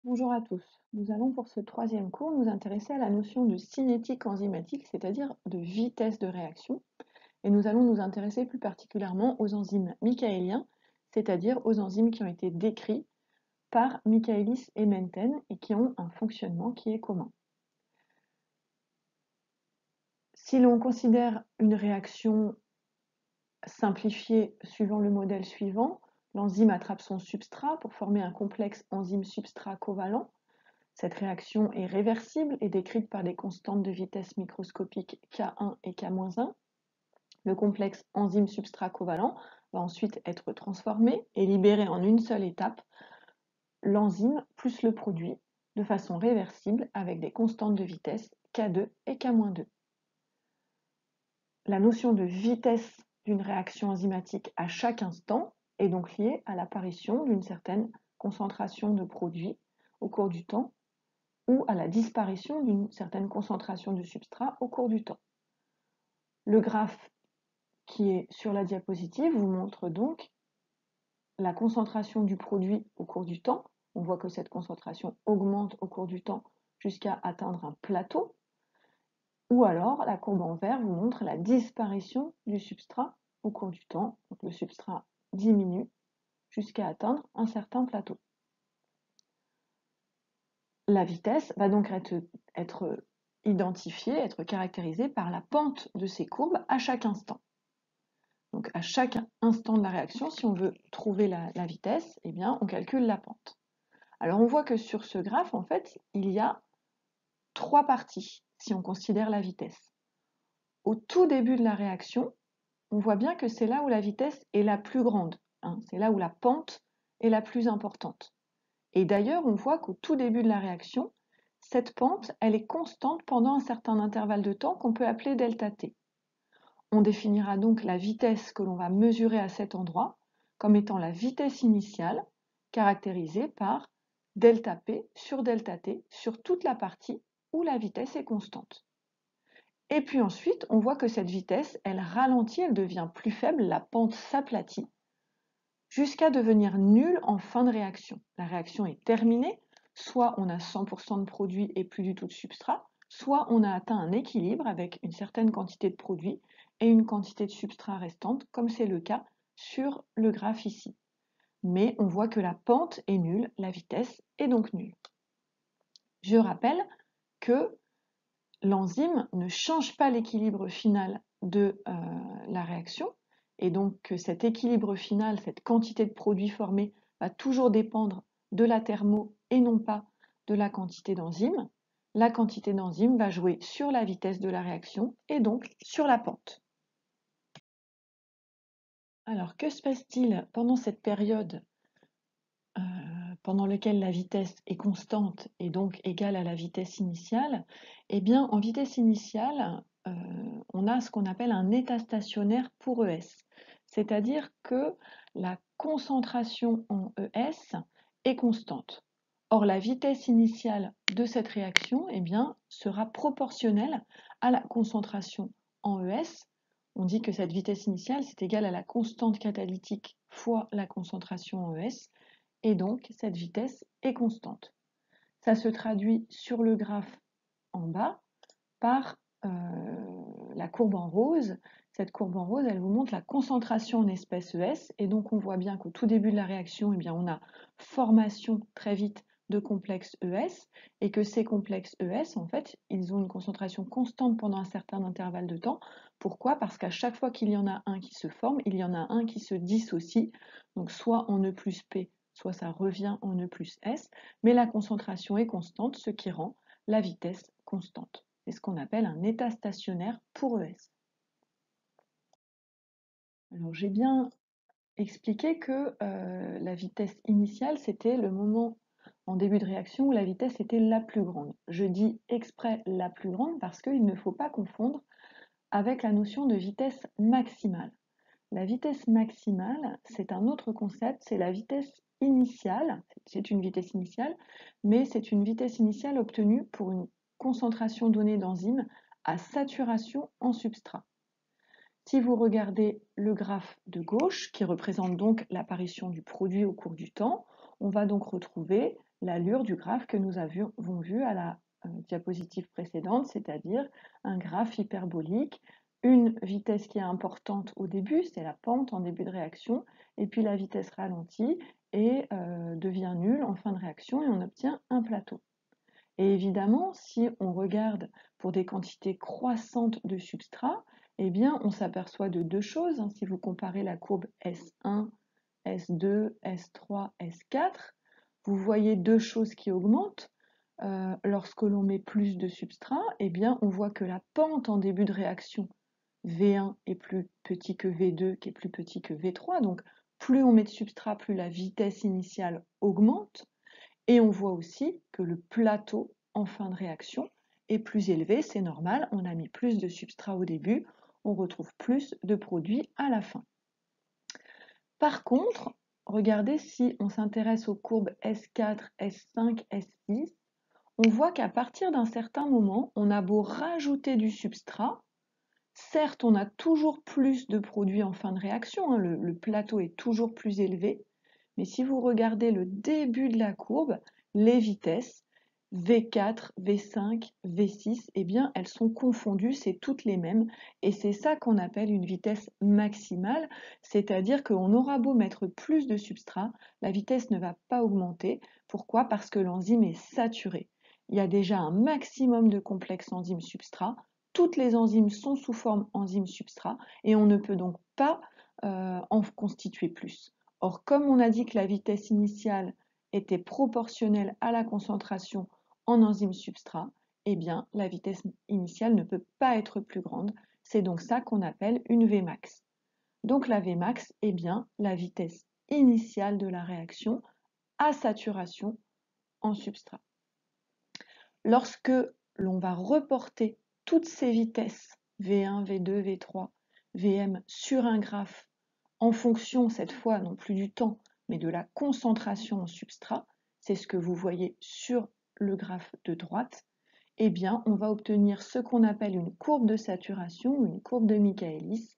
Bonjour à tous. Nous allons pour ce troisième cours nous intéresser à la notion de cinétique enzymatique, c'est-à-dire de vitesse de réaction. Et nous allons nous intéresser plus particulièrement aux enzymes michaéliens, c'est-à-dire aux enzymes qui ont été décrits par Michaelis et Menten et qui ont un fonctionnement qui est commun. Si l'on considère une réaction simplifiée suivant le modèle suivant, l'enzyme attrape son substrat pour former un complexe enzyme-substrat covalent. Cette réaction est réversible et décrite par des constantes de vitesse microscopique K1 et K-1. Le complexe enzyme-substrat covalent va ensuite être transformé et libéré en une seule étape, l'enzyme plus le produit, de façon réversible avec des constantes de vitesse K2 et K-2. La notion de vitesse d'une réaction enzymatique à chaque instant est donc liée à l'apparition d'une certaine concentration de produit au cours du temps ou à la disparition d'une certaine concentration de substrat au cours du temps. Le graphe qui est sur la diapositive vous montre donc la concentration du produit au cours du temps. On voit que cette concentration augmente au cours du temps jusqu'à atteindre un plateau. Ou alors, la courbe en vert vous montre la disparition du substrat au cours du temps. Donc le substrat diminue jusqu'à atteindre un certain plateau. La vitesse va donc être identifiée, être caractérisée par la pente de ces courbes à chaque instant. Donc à chaque instant de la réaction, si on veut trouver la vitesse, eh bien, on calcule la pente. Alors on voit que sur ce graphe, en fait, il y a trois parties si on considère la vitesse. Au tout début de la réaction, on voit bien que c'est là où la vitesse est la plus grande, hein, c'est là où la pente est la plus importante. Et d'ailleurs, on voit qu'au tout début de la réaction, cette pente, elle est constante pendant un certain intervalle de temps qu'on peut appeler delta t. On définira donc la vitesse que l'on va mesurer à cet endroit comme étant la vitesse initiale, caractérisée par delta p sur delta t sur toute la partie où la vitesse est constante. Et puis ensuite, on voit que cette vitesse, elle ralentit, elle devient plus faible, la pente s'aplatit, jusqu'à devenir nulle en fin de réaction. La réaction est terminée, soit on a 100% de produit et plus du tout de substrat, soit on a atteint un équilibre avec une certaine quantité de produit et une quantité de substrat restante, comme c'est le cas sur le graphe ici. Mais on voit que la pente est nulle, la vitesse est donc nulle. Je rappelle que l'enzyme ne change pas l'équilibre final de la réaction, et donc que cet équilibre final, cette quantité de produit formé, va toujours dépendre de la thermo et non pas de la quantité d'enzyme. La quantité d'enzyme va jouer sur la vitesse de la réaction et donc sur la pente. Alors, que se passe-t-il pendant cette période pendant laquelle la vitesse est constante et donc égale à la vitesse initiale? Eh bien, en vitesse initiale, on a ce qu'on appelle un état stationnaire pour ES. C'est-à-dire que la concentration en ES est constante. Or, la vitesse initiale de cette réaction, eh bien, sera proportionnelle à la concentration en ES. On dit que cette vitesse initiale, c'est égal à la constante catalytique fois la concentration en ES, et donc cette vitesse est constante. Ça se traduit sur le graphe en bas par la courbe en rose. Cette courbe en rose, elle vous montre la concentration en espèce ES, et donc on voit bien qu'au tout début de la réaction, eh bien, on a formation très vite de complexes ES, et que ces complexes ES, en fait, ils ont une concentration constante pendant un certain intervalle de temps. Pourquoi? Parce qu'à chaque fois qu'il y en a un qui se forme, il y en a un qui se dissocie, donc soit en E plus P, soit ça revient en E plus S, mais la concentration est constante, ce qui rend la vitesse constante. C'est ce qu'on appelle un état stationnaire pour ES. Alors j'ai bien expliqué que la vitesse initiale, c'était le moment en début de réaction où la vitesse était la plus grande. Je dis exprès la plus grande parce qu'il ne faut pas confondre avec la notion de vitesse maximale. La vitesse maximale, c'est un autre concept, c'est la vitesse initiale, c'est une vitesse initiale, mais c'est une vitesse initiale obtenue pour une concentration donnée d'enzymes à saturation en substrat. Si vous regardez le graphe de gauche, qui représente donc l'apparition du produit au cours du temps, on va donc retrouver l'allure du graphe que nous avons vu à la diapositive précédente, c'est-à-dire un graphe hyperbolique, une vitesse qui est importante au début, c'est la pente en début de réaction, et puis la vitesse ralentie et devient nulle en fin de réaction et on obtient un plateau. Et évidemment, si on regarde pour des quantités croissantes de substrat, eh bien, on s'aperçoit de deux choses. Si vous comparez la courbe S1, S2, S3, S4, vous voyez deux choses qui augmentent. Lorsque l'on met plus de substrat, eh bien, on voit que la pente en début de réaction, V1 est plus petit que V2, qui est plus petit que V3. Donc, plus on met de substrat, plus la vitesse initiale augmente. Et on voit aussi que le plateau en fin de réaction est plus élevé, c'est normal, on a mis plus de substrat au début, on retrouve plus de produits à la fin. Par contre, regardez si on s'intéresse aux courbes S4, S5, S6, on voit qu'à partir d'un certain moment, on a beau rajouter du substrat, certes on a toujours plus de produits en fin de réaction, le plateau est toujours plus élevé, mais si vous regardez le début de la courbe, les vitesses, V4, V5, V6, eh bien, elles sont confondues, c'est toutes les mêmes. Et c'est ça qu'on appelle une vitesse maximale, c'est-à-dire qu'on aura beau mettre plus de substrat, la vitesse ne va pas augmenter. Pourquoi? Parce que l'enzyme est saturée. Il y a déjà un maximum de complexes enzyme-substrat. Toutes les enzymes sont sous forme enzyme-substrat et on ne peut donc pas en constituer plus. Or, comme on a dit que la vitesse initiale était proportionnelle à la concentration en enzyme substrat, eh bien, la vitesse initiale ne peut pas être plus grande. C'est donc ça qu'on appelle une Vmax. Donc la Vmax est bien la vitesse initiale de la réaction à saturation en substrat. Lorsque l'on va reporter toutes ces vitesses, V1, V2, V3, Vm, sur un graphe, en fonction cette fois non plus du temps, mais de la concentration en substrat, c'est ce que vous voyez sur le graphe de droite, eh bien on va obtenir ce qu'on appelle une courbe de saturation ou une courbe de Michaelis.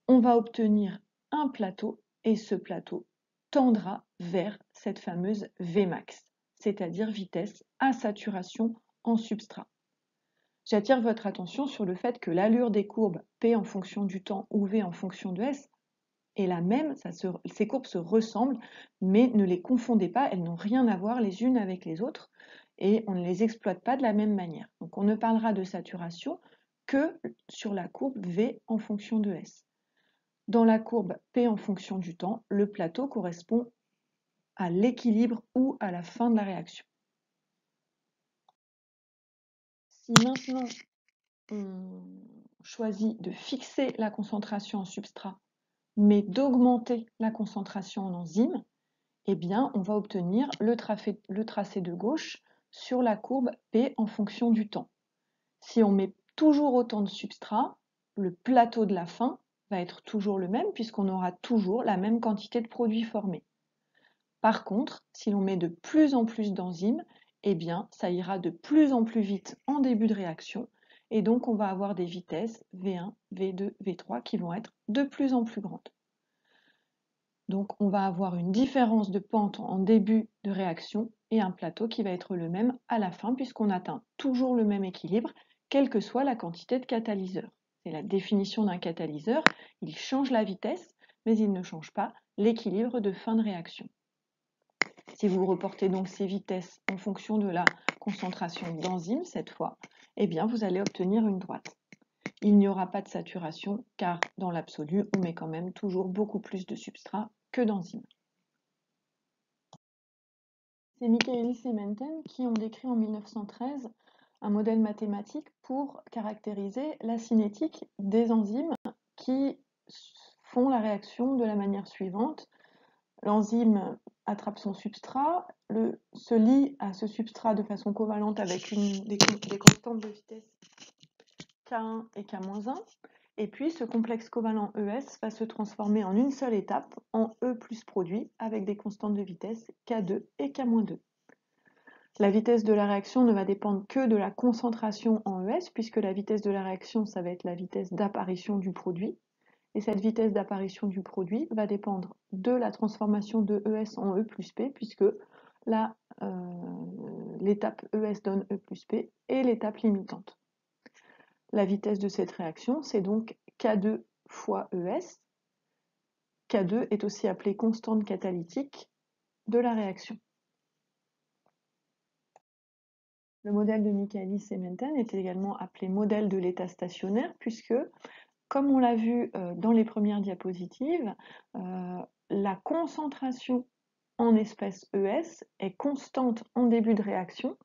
On va obtenir un plateau et ce plateau tendra vers cette fameuse Vmax, c'est-à-dire vitesse à saturation en substrat. J'attire votre attention sur le fait que l'allure des courbes P en fonction du temps ou V en fonction de S est la même, ces courbes se ressemblent, mais ne les confondez pas, elles n'ont rien à voir les unes avec les autres et on ne les exploite pas de la même manière. Donc on ne parlera de saturation que sur la courbe V en fonction de S. Dans la courbe P en fonction du temps, le plateau correspond à l'équilibre ou à la fin de la réaction. Si maintenant on choisit de fixer la concentration en substrat, mais d'augmenter la concentration en enzyme, eh bien, on va obtenir le tracé de gauche sur la courbe P en fonction du temps. Si on met toujours autant de substrat, le plateau de la fin va être toujours le même puisqu'on aura toujours la même quantité de produits formés. Par contre, si l'on met de plus en plus d'enzymes, eh bien, ça ira de plus en plus vite en début de réaction et donc on va avoir des vitesses V1, V2, V3 qui vont être de plus en plus grandes. Donc on va avoir une différence de pente en début de réaction et un plateau qui va être le même à la fin puisqu'on atteint toujours le même équilibre, quelle que soit la quantité de catalyseur. C'est la définition d'un catalyseur, il change la vitesse, mais il ne change pas l'équilibre de fin de réaction. Si vous reportez donc ces vitesses en fonction de la concentration d'enzymes cette fois, eh bien vous allez obtenir une droite. Il n'y aura pas de saturation car dans l'absolu, on met quand même toujours beaucoup plus de substrat que d'enzymes. C'est Michaelis et Menten qui ont décrit en 1913 un modèle mathématique pour caractériser la cinétique des enzymes qui font la réaction de la manière suivante. L'enzyme attrape son substrat, se lie à ce substrat de façon covalente avec des constantes de vitesse K1 et K-1, et puis ce complexe covalent ES va se transformer en une seule étape, en E plus produit, avec des constantes de vitesse K2 et K-2. La vitesse de la réaction ne va dépendre que de la concentration en ES, puisque la vitesse de la réaction, ça va être la vitesse d'apparition du produit. Et cette vitesse d'apparition du produit va dépendre de la transformation de ES en E plus P, puisque l'étape ES donne E plus P et l'étape limitante. La vitesse de cette réaction, c'est donc K2 fois ES. K2 est aussi appelée constante catalytique de la réaction. Le modèle de Michaelis et Menten est également appelé modèle de l'état stationnaire puisque, comme on l'a vu dans les premières diapositives, la concentration en espèce ES est constante en début de réaction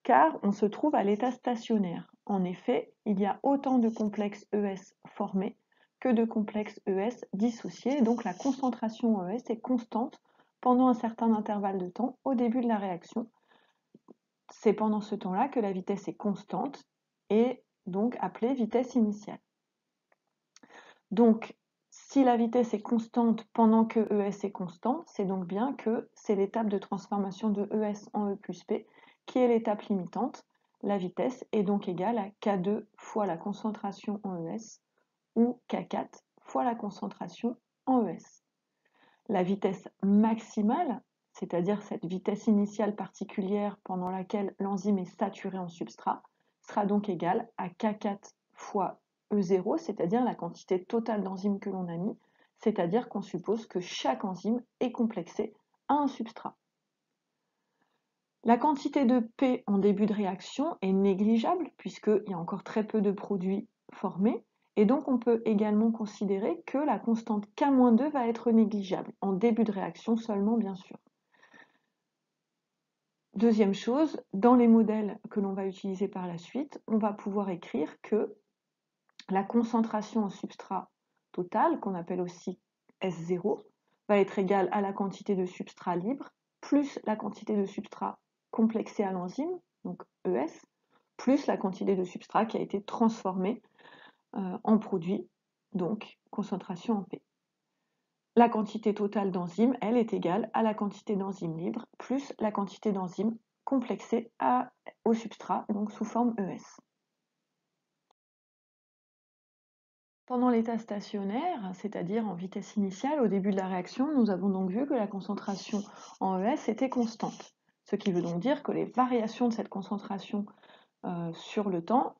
car on se trouve à l'état stationnaire. En effet, il y a autant de complexes ES formés que de complexes ES dissociés, donc la concentration en ES est constante pendant un certain intervalle de temps au début de la réaction. C'est pendant ce temps-là que la vitesse est constante et donc appelée vitesse initiale. Donc, si la vitesse est constante pendant que ES est constant, c'est donc bien que c'est l'étape de transformation de ES en E plus P qui est l'étape limitante. La vitesse est donc égale à K2 fois la concentration en ES ou K4 fois la concentration en ES. La vitesse maximale, c'est-à-dire cette vitesse initiale particulière pendant laquelle l'enzyme est saturée en substrat, sera donc égale à K4 fois E0, c'est-à-dire la quantité totale d'enzymes que l'on a mis, c'est-à-dire qu'on suppose que chaque enzyme est complexée à un substrat. La quantité de P en début de réaction est négligeable puisqu'il y a encore très peu de produits formés et donc on peut également considérer que la constante K-2 va être négligeable, en début de réaction seulement bien sûr. Deuxième chose, dans les modèles que l'on va utiliser par la suite, on va pouvoir écrire que la concentration en substrat total, qu'on appelle aussi S0, va être égale à la quantité de substrat libre plus la quantité de substrat complexé à l'enzyme, donc ES, plus la quantité de substrat qui a été transformé en produit, donc concentration en P. La quantité totale d'enzymes, elle, est égale à la quantité d'enzymes libres plus la quantité d'enzymes complexées au substrat, donc sous forme ES. Pendant l'état stationnaire, c'est-à-dire en vitesse initiale, au début de la réaction, nous avons donc vu que la concentration en ES était constante. Ce qui veut donc dire que les variations de cette concentration sur le temps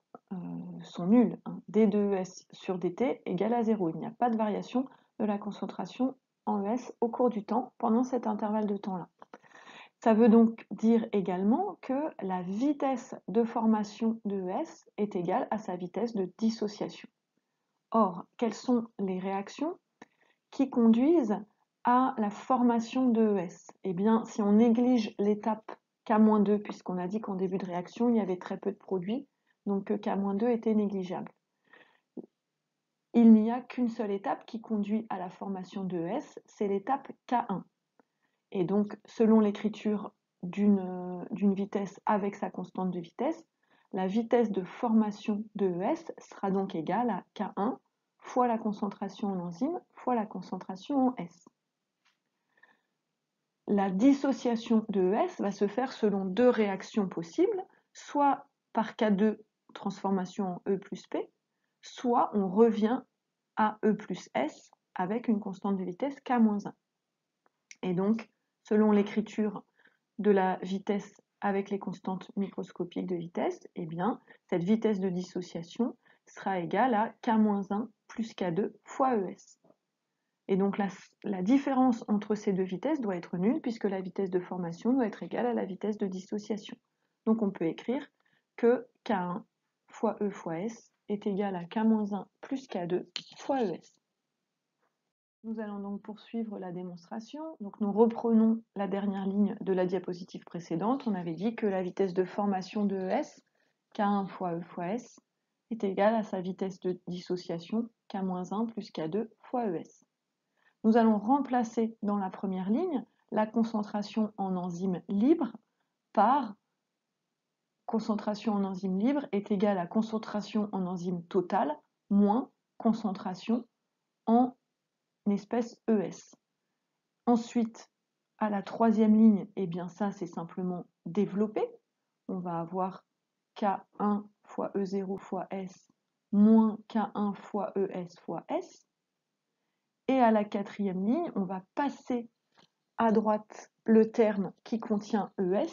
sont nulles. D2ES sur dt égale à 0. Il n'y a pas de variation de la concentration en ES au cours du temps pendant cet intervalle de temps-là. Ça veut donc dire également que la vitesse de formation de ES est égale à sa vitesse de dissociation. Or, quelles sont les réactions qui conduisent à la formation de ES? Eh bien, si on néglige l'étape K-2, puisqu'on a dit qu'en début de réaction, il y avait très peu de produits, donc K-2 était négligeable. Il n'y a qu'une seule étape qui conduit à la formation de ES, c'est l'étape K1. Et donc, selon l'écriture d'une vitesse avec sa constante de vitesse, la vitesse de formation de ES sera donc égale à K1 fois la concentration en enzyme fois la concentration en S. La dissociation de ES va se faire selon deux réactions possibles, soit par K2 transformation en E plus P, soit on revient à E plus S avec une constante de vitesse K-1. Et donc, selon l'écriture de la vitesse avec les constantes microscopiques de vitesse, eh bien, cette vitesse de dissociation sera égale à K-1 plus K2 fois ES. Et donc la différence entre ces deux vitesses doit être nulle puisque la vitesse de formation doit être égale à la vitesse de dissociation. Donc on peut écrire que K1 fois E fois S est égal à K-1 plus K2 fois ES. Nous allons donc poursuivre la démonstration. Donc nous reprenons la dernière ligne de la diapositive précédente. On avait dit que la vitesse de formation de ES, K1 fois E fois S, est égale à sa vitesse de dissociation, K-1 plus K2 fois ES. Nous allons remplacer dans la première ligne la concentration en enzyme libre par concentration en enzyme libre est égale à concentration en enzyme totale moins concentration en espèce ES. Ensuite, à la troisième ligne, eh bien ça c'est simplement développé. On va avoir K1 fois E0 fois S moins K1 fois ES fois S. Et à la quatrième ligne, on va passer à droite le terme qui contient ES,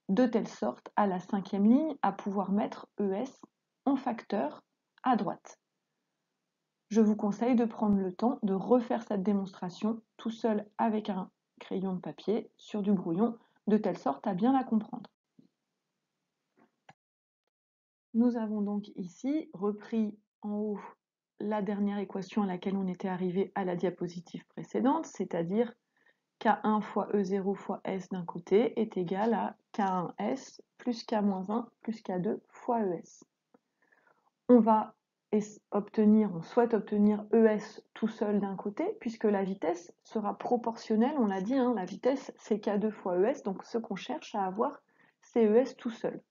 de telle sorte, à la 5e ligne, à pouvoir mettre ES en facteur à droite. Je vous conseille de prendre le temps de refaire cette démonstration tout seul avec un crayon de papier sur du brouillon, de telle sorte à bien la comprendre. Nous avons donc ici repris en haut la dernière équation à laquelle on était arrivé à la diapositive précédente, c'est-à-dire K1 fois E0 fois S d'un côté est égal à K1S plus K-1 plus K2 fois ES. On souhaite obtenir ES tout seul d'un côté, puisque la vitesse sera proportionnelle, on l'a dit, hein, la vitesse c'est K2 fois ES, donc ce qu'on cherche à avoir, c'est ES tout seul.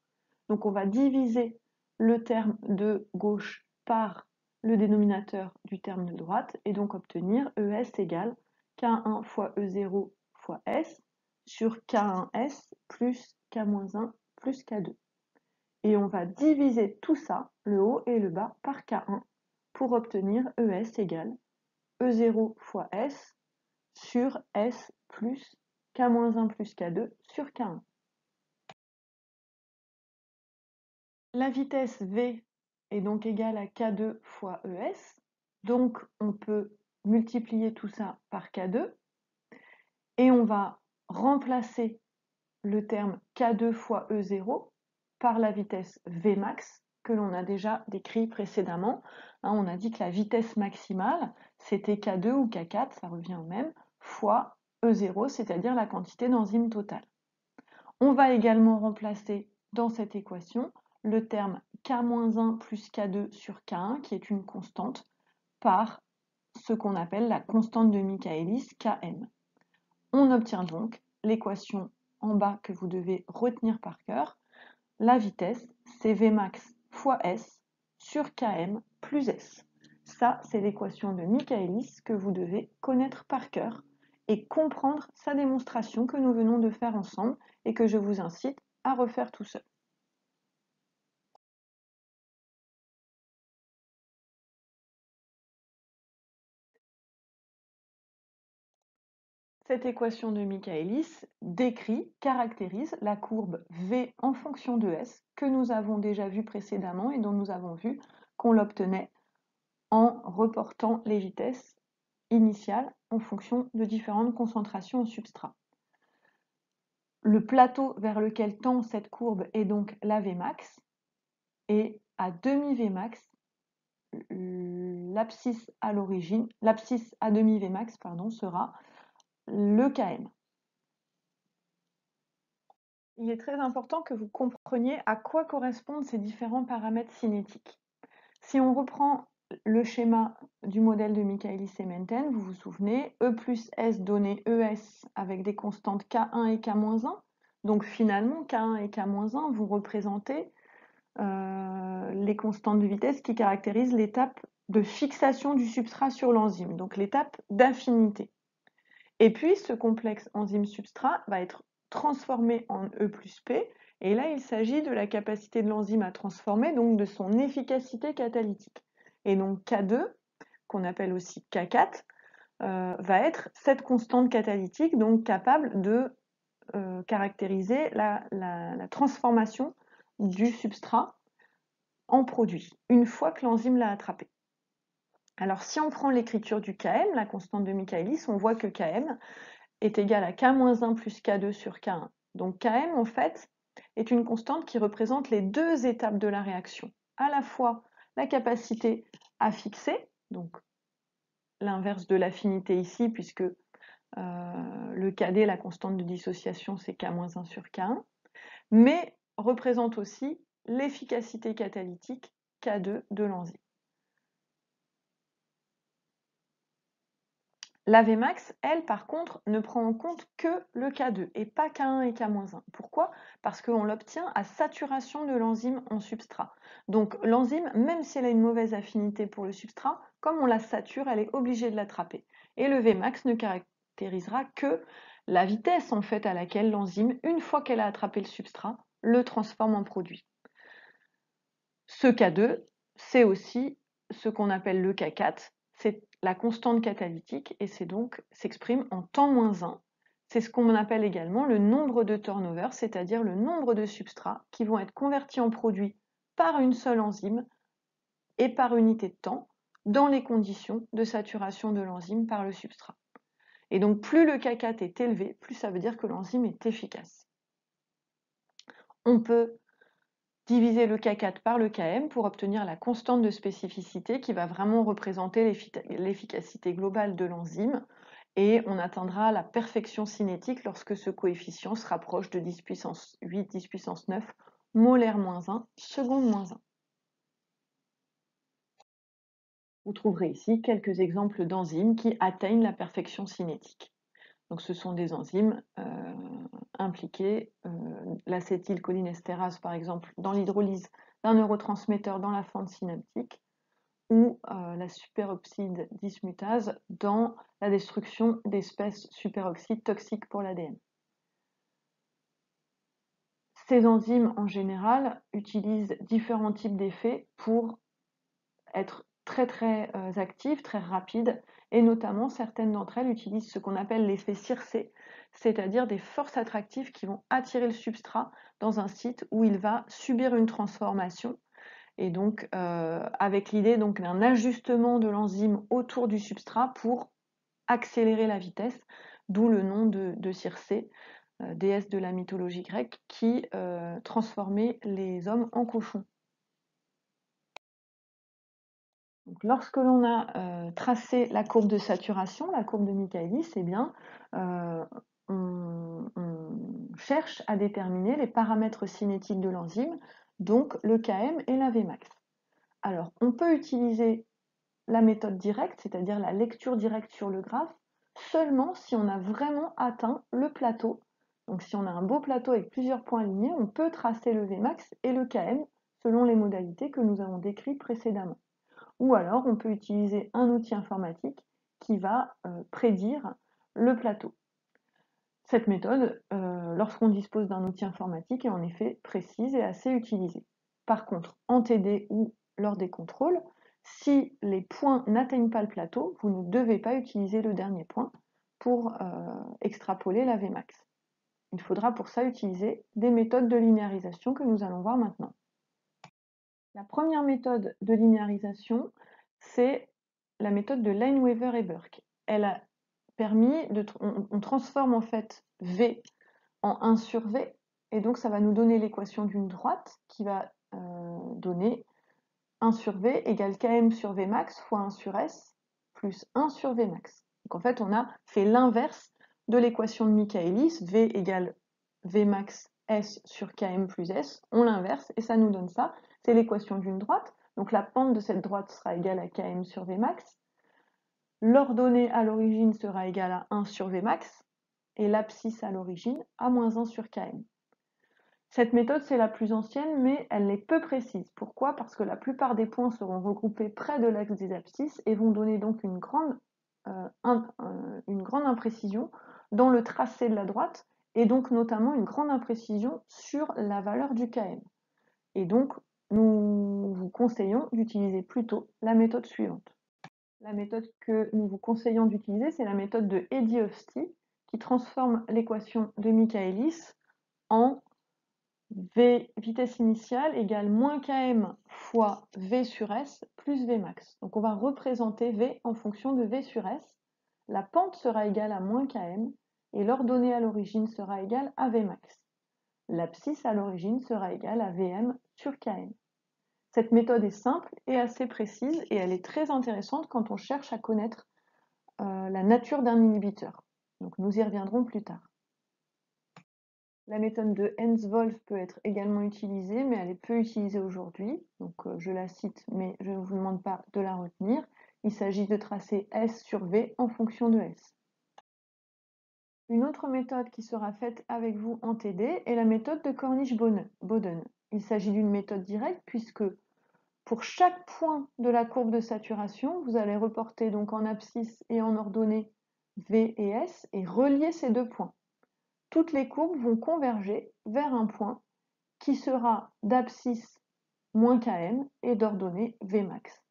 Donc on va diviser le terme de gauche par le dénominateur du terme de droite, et donc obtenir ES égale K1 fois E0 fois S sur K1S plus K-1 plus K2. Et on va diviser tout ça, le haut et le bas, par K1 pour obtenir ES égale E0 fois S sur S plus K-1 plus K2 sur K1. La vitesse V est donc égale à K2 fois ES, donc on peut multiplier tout ça par K2, et on va remplacer le terme K2 fois E0 par la vitesse Vmax que l'on a déjà décrit précédemment. On a dit que la vitesse maximale, c'était K2 ou K4, ça revient au même, fois E0, c'est-à-dire la quantité d'enzyme totale. On va également remplacer dans cette équation le terme K-1 plus K2 sur K1, qui est une constante, par ce qu'on appelle la constante de Michaelis, Km. On obtient donc l'équation en bas que vous devez retenir par cœur. La vitesse, c'est Vmax fois S sur Km plus S. Ça, c'est l'équation de Michaelis que vous devez connaître par cœur et comprendre sa démonstration que nous venons de faire ensemble et que je vous incite à refaire tout seul. Cette équation de Michaelis caractérise la courbe V en fonction de S que nous avons déjà vue précédemment et dont nous avons vu qu'on l'obtenait en reportant les vitesses initiales en fonction de différentes concentrations au substrat. Le plateau vers lequel tend cette courbe est donc la Vmax, et à demi-Vmax, l'abscisse à demi Vmax sera le Km. Il est très important que vous compreniez à quoi correspondent ces différents paramètres cinétiques. Si on reprend le schéma du modèle de Michaelis et Menten, vous vous souvenez, E plus S donnait ES avec des constantes K1 et K-1. Donc finalement, K1 et K-1 vont représenter les constantes de vitesse qui caractérisent l'étape de fixation du substrat sur l'enzyme, donc l'étape d'affinité. Et puis ce complexe enzyme-substrat va être transformé en E plus P, et là il s'agit de la capacité de l'enzyme à transformer, donc de son efficacité catalytique. Et donc K2, qu'on appelle aussi K4, va être cette constante catalytique, donc capable de caractériser la transformation du substrat en produit, une fois que l'enzyme l'a attrapé. Alors si on prend l'écriture du Km, la constante de Michaelis, on voit que Km est égal à K-1 plus K2 sur K1. Donc Km, en fait, est une constante qui représente les deux étapes de la réaction. À la fois la capacité à fixer, donc l'inverse de l'affinité ici, puisque le KD, la constante de dissociation, c'est K-1 sur K1, mais représente aussi l'efficacité catalytique K2 de l'enzyme. La Vmax, elle, par contre, ne prend en compte que le K2 et pas K1 et K-1. Pourquoi? Parce qu'on l'obtient à saturation de l'enzyme en substrat. Donc l'enzyme, même si elle a une mauvaise affinité pour le substrat, comme on la sature, elle est obligée de l'attraper. Et le Vmax ne caractérisera que la vitesse en fait à laquelle l'enzyme, une fois qu'elle a attrapé le substrat, le transforme en produit. Ce K2, c'est aussi ce qu'on appelle le K4, c'est la constante catalytique et s'exprime en temps moins 1. C'est ce qu'on appelle également le nombre de turnover, c'est-à-dire le nombre de substrats qui vont être convertis en produits par une seule enzyme et par unité de temps dans les conditions de saturation de l'enzyme par le substrat. Et donc plus le K4 est élevé, plus ça veut dire que l'enzyme est efficace. On peut diviser le K4 par le Km pour obtenir la constante de spécificité qui va vraiment représenter l'efficacité globale de l'enzyme. Et on atteindra la perfection cinétique lorsque ce coefficient se rapproche de 10 puissance 8, 10 puissance 9, molaire moins 1, seconde moins 1. Vous trouverez ici quelques exemples d'enzymes qui atteignent la perfection cinétique. Donc ce sont des enzymes impliquées, l'acétylcholinestérase par exemple, dans l'hydrolyse d'un neurotransmetteur dans la fente synaptique, ou la superoxyde dismutase dans la destruction d'espèces superoxydes toxiques pour l'ADN. Ces enzymes, en général, utilisent différents types d'effets pour être très actives, très rapides, et notamment certaines d'entre elles utilisent ce qu'on appelle l'effet Circé, c'est-à-dire des forces attractives qui vont attirer le substrat dans un site où il va subir une transformation. Et donc, avec l'idée d'un ajustement de l'enzyme autour du substrat pour accélérer la vitesse, d'où le nom de Circé, déesse de la mythologie grecque, qui transformait les hommes en cochons. Donc, lorsque l'on a tracé la courbe de saturation, la courbe de Michaelis, eh bien, on cherche à déterminer les paramètres cinétiques de l'enzyme, donc le Km et la Vmax. Alors, on peut utiliser la méthode directe, c'est-à-dire la lecture directe sur le graphe, seulement si on a vraiment atteint le plateau. Donc si on a un beau plateau avec plusieurs points alignés, on peut tracer le Vmax et le Km selon les modalités que nous avons décrites précédemment. Ou alors on peut utiliser un outil informatique qui va prédire le plateau. Cette méthode, lorsqu'on dispose d'un outil informatique, est en effet précise et assez utilisée. Par contre, en TD ou lors des contrôles, si les points n'atteignent pas le plateau, vous ne devez pas utiliser le dernier point pour extrapoler la Vmax. Il faudra pour ça utiliser des méthodes de linéarisation que nous allons voir maintenant. La première méthode de linéarisation, c'est la méthode de Lineweaver et Burke. Elle a permis on transforme en fait V en 1 sur V, et donc ça va nous donner l'équation d'une droite qui va donner 1 sur V égale Km sur Vmax fois 1 sur S plus 1 sur Vmax. Donc en fait, on a fait l'inverse de l'équation de Michaelis, V égale Vmax S sur Km plus S, on l'inverse et ça nous donne ça. C'est l'équation d'une droite, donc la pente de cette droite sera égale à Km sur Vmax. L'ordonnée à l'origine sera égale à 1 sur Vmax et l'abscisse à l'origine à moins 1 sur Km. Cette méthode, c'est la plus ancienne, mais elle est peu précise. Pourquoi? Parce que la plupart des points seront regroupés près de l'axe des abscisses et vont donner donc une grande imprécision dans le tracé de la droite et donc notamment une grande imprécision sur la valeur du Km. Et donc, nous vous conseillons d'utiliser plutôt la méthode suivante. La méthode que nous vous conseillons d'utiliser, c'est la méthode de Eddie-Hofstee qui transforme l'équation de Michaelis en V vitesse initiale égale moins Km fois V sur S plus Vmax. Donc on va représenter V en fonction de V sur S. La pente sera égale à moins Km et l'ordonnée à l'origine sera égale à Vmax. L'abscisse à l'origine sera égale à Vm sur Km. Cette méthode est simple et assez précise et elle est très intéressante quand on cherche à connaître la nature d'un inhibiteur. Donc nous y reviendrons plus tard. La méthode de Hens-Wolf peut être également utilisée, mais elle est peu utilisée aujourd'hui. Donc je la cite, mais je ne vous demande pas de la retenir. Il s'agit de tracer S sur V en fonction de S. Une autre méthode qui sera faite avec vous en TD est la méthode de Cornish-Bowden. Il s'agit d'une méthode directe puisque pour chaque point de la courbe de saturation, vous allez reporter donc en abscisse et en ordonnée V et S et relier ces deux points. Toutes les courbes vont converger vers un point qui sera d'abscisse moins Km et d'ordonnée Vmax.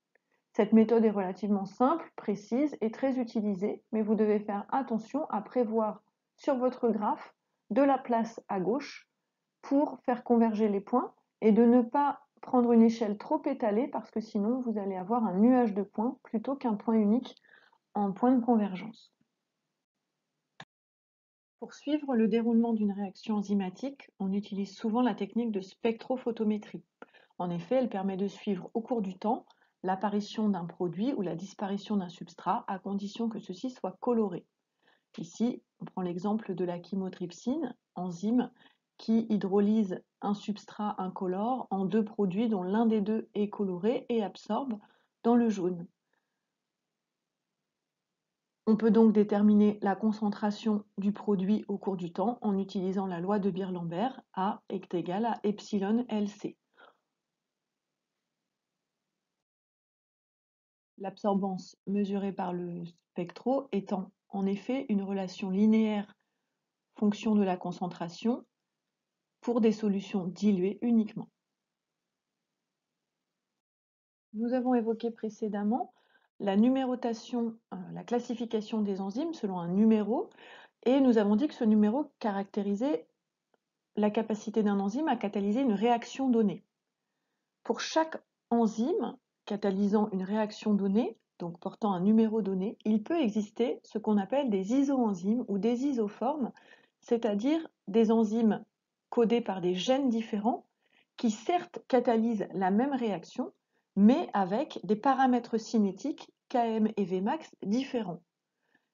Cette méthode est relativement simple, précise et très utilisée, mais vous devez faire attention à prévoir sur votre graphe de la place à gauche pour faire converger les points et de ne pas prendre une échelle trop étalée parce que sinon vous allez avoir un nuage de points plutôt qu'un point unique en point de convergence. Pour suivre le déroulement d'une réaction enzymatique, on utilise souvent la technique de spectrophotométrie. En effet, elle permet de suivre au cours du temps l'apparition d'un produit ou la disparition d'un substrat à condition que ceci soit coloré. Ici, on prend l'exemple de la chymotrypsine, enzyme qui hydrolyse un substrat incolore en deux produits dont l'un des deux est coloré et absorbe dans le jaune. On peut donc déterminer la concentration du produit au cours du temps en utilisant la loi de Beer-Lambert, A est égal à epsilon LC. L'absorbance mesurée par le spectro étant en effet une relation linéaire fonction de la concentration pour des solutions diluées uniquement. Nous avons évoqué précédemment la numérotation, la classification des enzymes selon un numéro, et nous avons dit que ce numéro caractérisait la capacité d'un enzyme à catalyser une réaction donnée. Pour chaque enzyme catalysant une réaction donnée, donc portant un numéro donné, il peut exister ce qu'on appelle des isoenzymes ou des isoformes, c'est-à-dire des enzymes codées par des gènes différents qui certes catalysent la même réaction, mais avec des paramètres cinétiques Km et Vmax différents.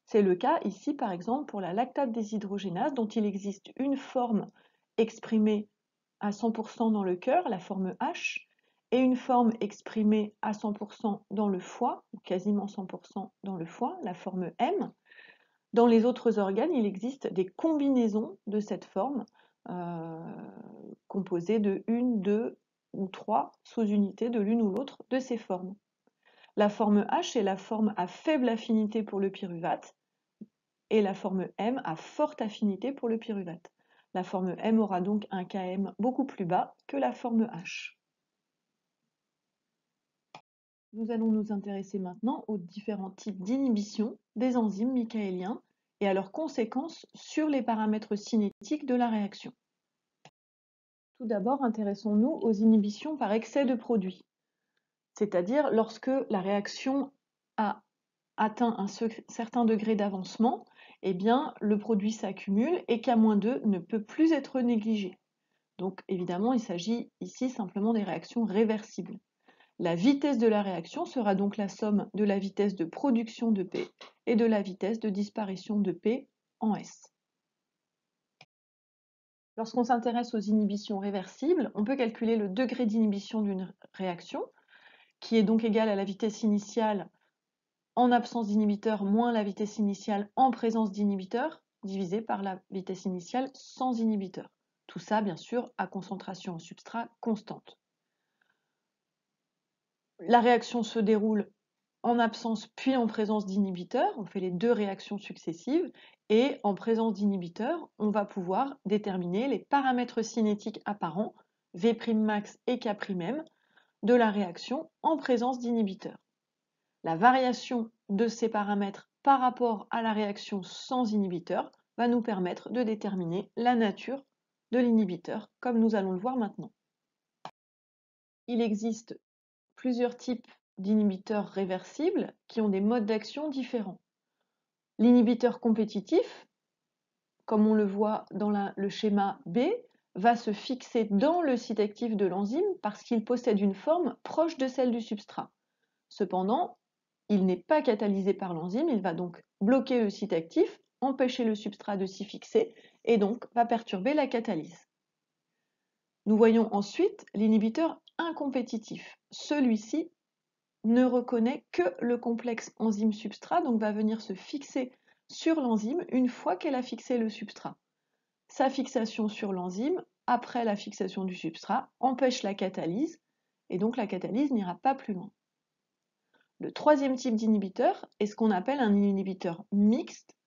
C'est le cas ici par exemple pour la lactate déshydrogénase dont il existe une forme exprimée à 100% dans le cœur, la forme H, et une forme exprimée à 100% dans le foie, ou quasiment 100% dans le foie, la forme M. Dans les autres organes, il existe des combinaisons de cette forme composées de 1, 2 ou 3 sous-unités de l'une ou l'autre de ces formes. La forme H est la forme à faible affinité pour le pyruvate et la forme M à forte affinité pour le pyruvate. La forme M aura donc un Km beaucoup plus bas que la forme H. Nous allons nous intéresser maintenant aux différents types d'inhibition des enzymes michaéliens et à leurs conséquences sur les paramètres cinétiques de la réaction. Tout d'abord, intéressons-nous aux inhibitions par excès de produit, c'est-à-dire lorsque la réaction a atteint un certain degré d'avancement, eh bien, le produit s'accumule et K-2 ne peut plus être négligé. Donc évidemment, il s'agit ici simplement des réactions réversibles. La vitesse de la réaction sera donc la somme de la vitesse de production de P et de la vitesse de disparition de P en S. Lorsqu'on s'intéresse aux inhibitions réversibles, on peut calculer le degré d'inhibition d'une réaction, qui est donc égal à la vitesse initiale en absence d'inhibiteur moins la vitesse initiale en présence d'inhibiteur, divisé par la vitesse initiale sans inhibiteur. Tout ça, bien sûr, à concentration en substrat constante. La réaction se déroule en absence puis en présence d'inhibiteurs, on fait les deux réactions successives, et en présence d'inhibiteurs, on va pouvoir déterminer les paramètres cinétiques apparents, V'max et K'm, de la réaction en présence d'inhibiteurs. La variation de ces paramètres par rapport à la réaction sans inhibiteur va nous permettre de déterminer la nature de l'inhibiteur, comme nous allons le voir maintenant. Il existe plusieurs types d'inhibiteurs réversibles qui ont des modes d'action différents. L'inhibiteur compétitif, comme on le voit dans le schéma B, va se fixer dans le site actif de l'enzyme parce qu'il possède une forme proche de celle du substrat. Cependant, il n'est pas catalysé par l'enzyme, il va donc bloquer le site actif, empêcher le substrat de s'y fixer et donc va perturber la catalyse. Nous voyons ensuite l'inhibiteur incompétitif. Celui-ci ne reconnaît que le complexe enzyme-substrat, donc va venir se fixer sur l'enzyme une fois qu'elle a fixé le substrat. Sa fixation sur l'enzyme, après la fixation du substrat, empêche la catalyse, et donc la catalyse n'ira pas plus loin. Le troisième type d'inhibiteur est ce qu'on appelle un inhibiteur mixte,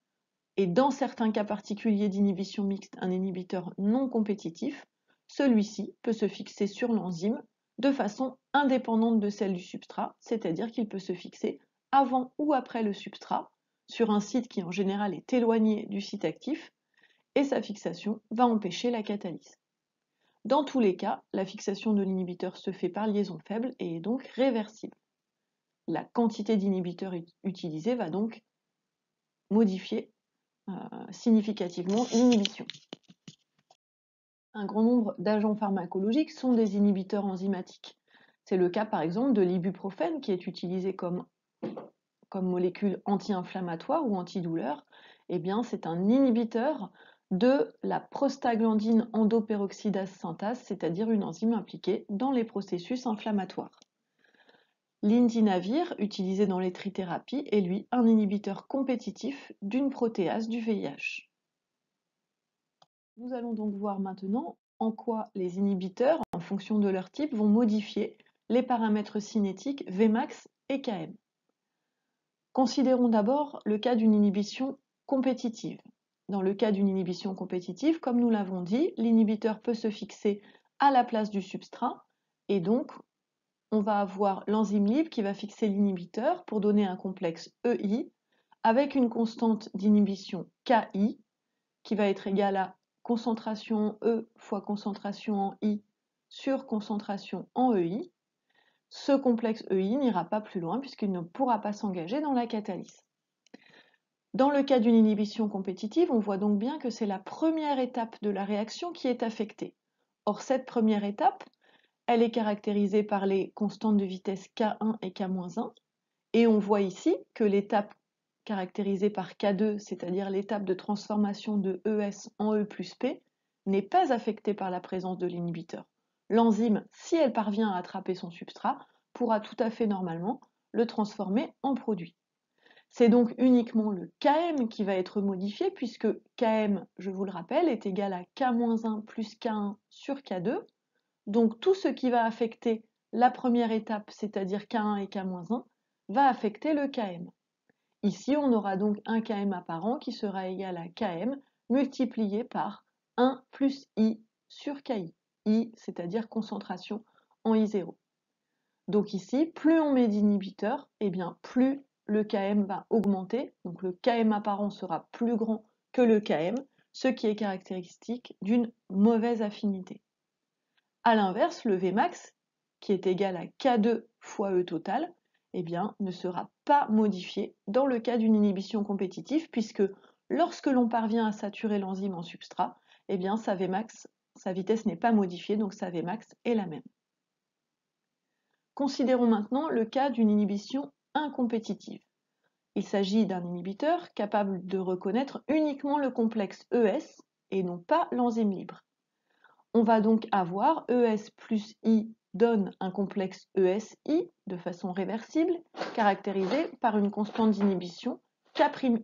et dans certains cas particuliers d'inhibition mixte, un inhibiteur non compétitif. Celui-ci peut se fixer sur l'enzyme de façon indépendante de celle du substrat, c'est-à-dire qu'il peut se fixer avant ou après le substrat, sur un site qui en général est éloigné du site actif, et sa fixation va empêcher la catalyse. Dans tous les cas, la fixation de l'inhibiteur se fait par liaison faible et est donc réversible. La quantité d'inhibiteurs utilisée va donc modifier significativement l'inhibition. Un grand nombre d'agents pharmacologiques sont des inhibiteurs enzymatiques. C'est le cas par exemple de l'ibuprofène qui est utilisé comme molécule anti-inflammatoire ou antidouleur. Eh bien, c'est un inhibiteur de la prostaglandine endoperoxydase synthase, c'est-à-dire une enzyme impliquée dans les processus inflammatoires. L'indinavir, utilisé dans les trithérapies, est lui un inhibiteur compétitif d'une protéase du VIH. Nous allons donc voir maintenant en quoi les inhibiteurs, en fonction de leur type, vont modifier les paramètres cinétiques Vmax et Km. Considérons d'abord le cas d'une inhibition compétitive. Dans le cas d'une inhibition compétitive, comme nous l'avons dit, l'inhibiteur peut se fixer à la place du substrat et donc on va avoir l'enzyme libre qui va fixer l'inhibiteur pour donner un complexe EI avec une constante d'inhibition KI qui va être égale à concentration en E fois concentration en I sur concentration en EI. Ce complexe EI n'ira pas plus loin puisqu'il ne pourra pas s'engager dans la catalyse. Dans le cas d'une inhibition compétitive, on voit donc bien que c'est la première étape de la réaction qui est affectée. Or, cette première étape, elle est caractérisée par les constantes de vitesse K1 et K-1, et on voit ici que l'étape caractérisée par K2, c'est-à-dire l'étape de transformation de ES en E plus P, n'est pas affectée par la présence de l'inhibiteur. L'enzyme, si elle parvient à attraper son substrat, pourra tout à fait normalement le transformer en produit. C'est donc uniquement le Km qui va être modifié puisque Km, je vous le rappelle, est égal à K-1 plus K1 sur K2. Donc tout ce qui va affecter la première étape, c'est-à-dire K1 et K-1, va affecter le Km. Ici, on aura donc un Km apparent qui sera égal à Km multiplié par 1 plus I sur Ki. I, c'est-à-dire concentration en I0. Donc ici, plus on met d'inhibiteurs, eh bien plus le Km va augmenter. Donc le Km apparent sera plus grand que le Km, ce qui est caractéristique d'une mauvaise affinité. A l'inverse, le Vmax, qui est égal à K2 fois E total, eh bien, ne sera pas modifié dans le cas d'une inhibition compétitive, puisque lorsque l'on parvient à saturer l'enzyme en substrat, eh bien, sa Vmax, sa vitesse n'est pas modifiée, donc sa Vmax est la même. Considérons maintenant le cas d'une inhibition incompétitive. Il s'agit d'un inhibiteur capable de reconnaître uniquement le complexe ES et non pas l'enzyme libre. On va donc avoir ES plus I donne un complexe ESI de façon réversible, caractérisé par une constante d'inhibition K'I.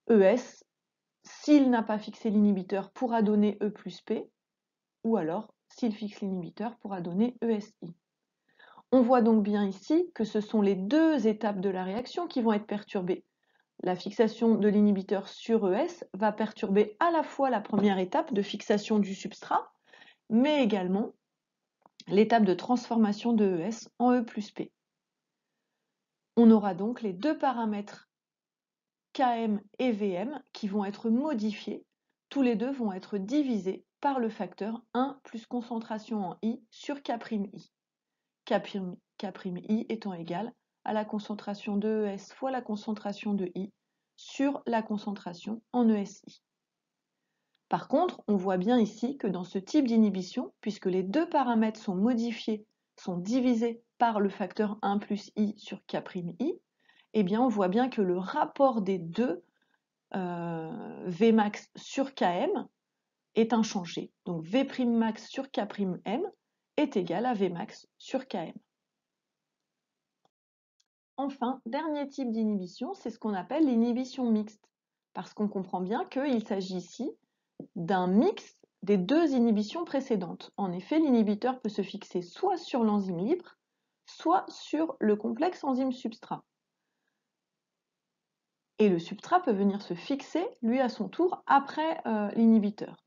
ES, s'il n'a pas fixé l'inhibiteur, pourra donner E plus P, ou alors, s'il fixe l'inhibiteur, pourra donner ESI. On voit donc bien ici que ce sont les deux étapes de la réaction qui vont être perturbées. La fixation de l'inhibiteur sur ES va perturber à la fois la première étape de fixation du substrat, mais également l'étape de transformation de ES en E plus P. On aura donc les deux paramètres Km et Vm qui vont être modifiés. Tous les deux vont être divisés par le facteur 1 plus concentration en I sur K'I. K'I étant égal à la concentration de ES fois la concentration de I sur la concentration en ESI. Par contre, on voit bien ici que dans ce type d'inhibition, puisque les deux paramètres sont modifiés, sont divisés par le facteur 1 plus I sur K'I, eh bien on voit bien que le rapport des deux Vmax sur Km est inchangé. Donc V'max sur K'm est égal à Vmax sur Km. Enfin, dernier type d'inhibition, c'est ce qu'on appelle l'inhibition mixte, parce qu'on comprend bien qu'il s'agit ici d'un mix des deux inhibitions précédentes. En effet, l'inhibiteur peut se fixer soit sur l'enzyme libre, soit sur le complexe enzyme-substrat. Et le substrat peut venir se fixer, lui, à son tour, après l'inhibiteur.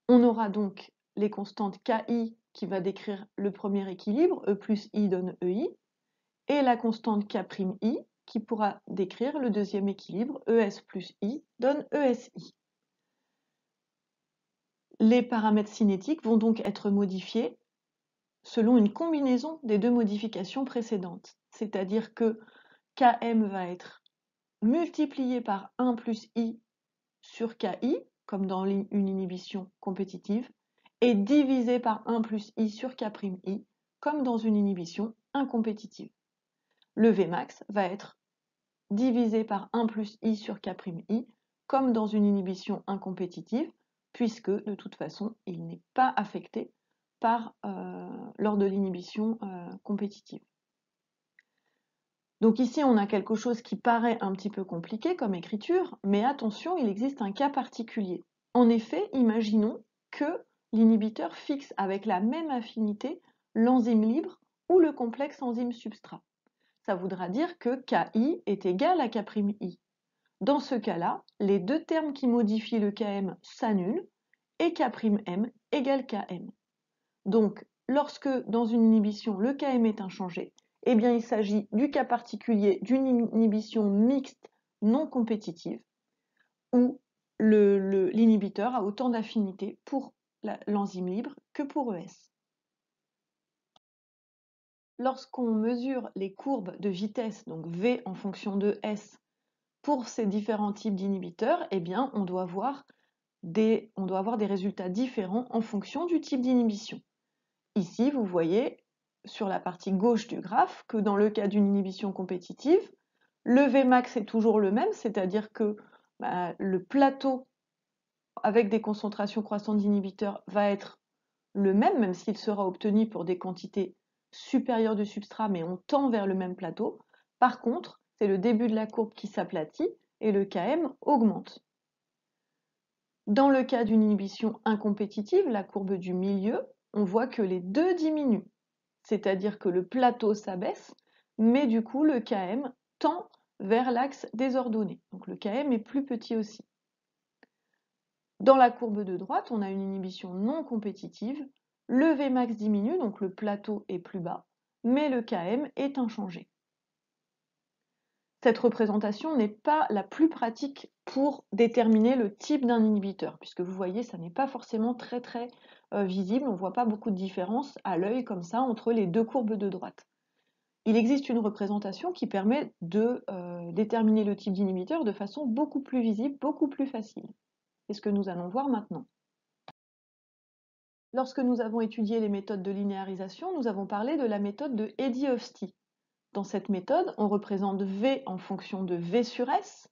On aura donc les constantes Ki qui va décrire le premier équilibre, E plus I donne EI, et la constante K'I qui pourra décrire le deuxième équilibre, ES plus I donne ESI. Les paramètres cinétiques vont donc être modifiés selon une combinaison des deux modifications précédentes, c'est-à-dire que Km va être multiplié par 1 plus I sur Ki, comme dans une inhibition compétitive, et divisé par 1 plus I sur K'I, comme dans une inhibition incompétitive. Le Vmax va être divisé par 1 plus I sur K'I, comme dans une inhibition incompétitive, puisque de toute façon, il n'est pas affecté lors de l'inhibition compétitive. Donc ici, on a quelque chose qui paraît un petit peu compliqué comme écriture, mais attention, il existe un cas particulier. En effet, imaginons que l'inhibiteur fixe avec la même affinité l'enzyme libre ou le complexe enzyme-substrat. Ça voudra dire que Ki est égal à K'I. Dans ce cas-là, les deux termes qui modifient le Km s'annulent et K'M égale Km. Donc, lorsque dans une inhibition, le Km est inchangé, eh bien, il s'agit du cas particulier d'une inhibition mixte non compétitive où l'inhibiteur a autant d'affinité pour l'enzyme libre que pour ES. Lorsqu'on mesure les courbes de vitesse, donc V en fonction de S, pour ces différents types d'inhibiteurs, eh bien, on doit avoir des résultats différents en fonction du type d'inhibition. Ici, vous voyez sur la partie gauche du graphe que dans le cas d'une inhibition compétitive, le Vmax est toujours le même, c'est-à-dire que le plateau avec des concentrations croissantes d'inhibiteurs va être le même s'il sera obtenu pour des quantités supérieures de substrat, mais on tend vers le même plateau. Par contre, c'est le début de la courbe qui s'aplatit et le Km augmente. Dans le cas d'une inhibition incompétitive, la courbe du milieu, on voit que les deux diminuent. C'est-à-dire que le plateau s'abaisse, mais du coup le Km tend vers l'axe des ordonnées. Donc le Km est plus petit aussi. Dans la courbe de droite, on a une inhibition non compétitive. Le Vmax diminue, donc le plateau est plus bas, mais le Km est inchangé. Cette représentation n'est pas la plus pratique pour déterminer le type d'un inhibiteur, puisque vous voyez, ça n'est pas forcément très visible, on ne voit pas beaucoup de différence à l'œil comme ça entre les deux courbes de droite. Il existe une représentation qui permet de déterminer le type d'inhibiteur de façon beaucoup plus visible, beaucoup plus facile. C'est ce que nous allons voir maintenant. Lorsque nous avons étudié les méthodes de linéarisation, nous avons parlé de la méthode de Eddy-Hofstee. Dans cette méthode, on représente V en fonction de V sur S.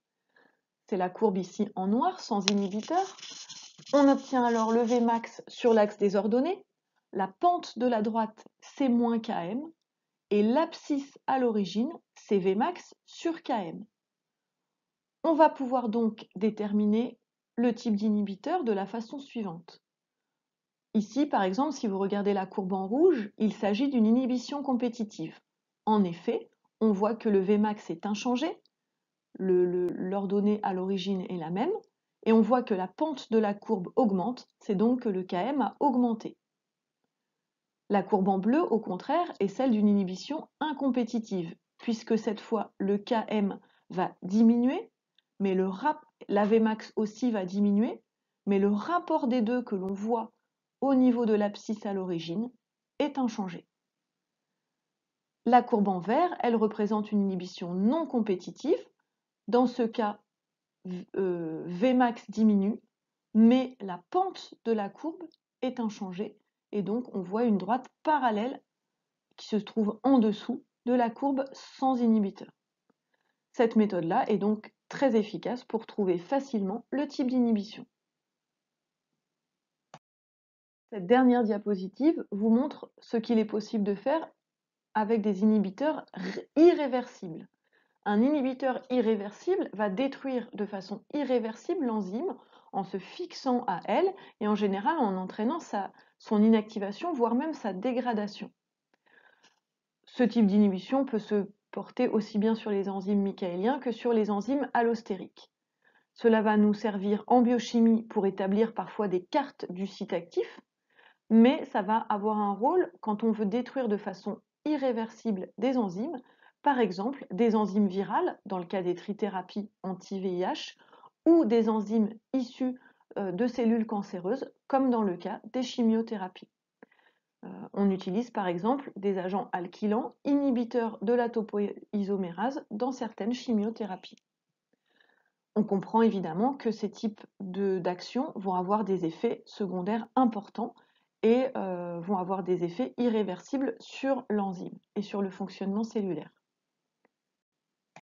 C'est la courbe ici en noir, sans inhibiteur. On obtient alors le Vmax sur l'axe des ordonnées. La pente de la droite, c'est moins Km. Et l'abscisse à l'origine, c'est Vmax sur Km. On va pouvoir donc déterminer le type d'inhibiteur de la façon suivante. Ici, par exemple, si vous regardez la courbe en rouge, il s'agit d'une inhibition compétitive. En effet, on voit que le Vmax est inchangé, l'ordonnée à l'origine est la même, et on voit que la pente de la courbe augmente, c'est donc que le Km a augmenté. La courbe en bleu, au contraire, est celle d'une inhibition incompétitive, puisque cette fois, le Km va diminuer, mais la Vmax aussi va diminuer, mais le rapport des deux que l'on voit au niveau de l'abscisse à l'origine est inchangé. La courbe en vert, elle représente une inhibition non compétitive. Dans ce cas, Vmax diminue, mais la pente de la courbe est inchangée, et donc on voit une droite parallèle qui se trouve en dessous de la courbe sans inhibiteur. Cette méthode-là est donc très efficace pour trouver facilement le type d'inhibition. Cette dernière diapositive vous montre ce qu'il est possible de faire avec des inhibiteurs irréversibles. Un inhibiteur irréversible va détruire de façon irréversible l'enzyme en se fixant à elle et en général en entraînant son inactivation, voire même sa dégradation. Ce type d'inhibition peut se porter aussi bien sur les enzymes michaéliens que sur les enzymes allostériques. Cela va nous servir en biochimie pour établir parfois des cartes du site actif, mais ça va avoir un rôle quand on veut détruire de façon irréversible des enzymes, par exemple des enzymes virales, dans le cas des trithérapies anti-VIH, ou des enzymes issues de cellules cancéreuses, comme dans le cas des chimiothérapies. On utilise par exemple des agents alkylants inhibiteurs de la topoisomérase dans certaines chimiothérapies. On comprend évidemment que ces types d'actions vont avoir des effets secondaires importants et vont avoir des effets irréversibles sur l'enzyme et sur le fonctionnement cellulaire.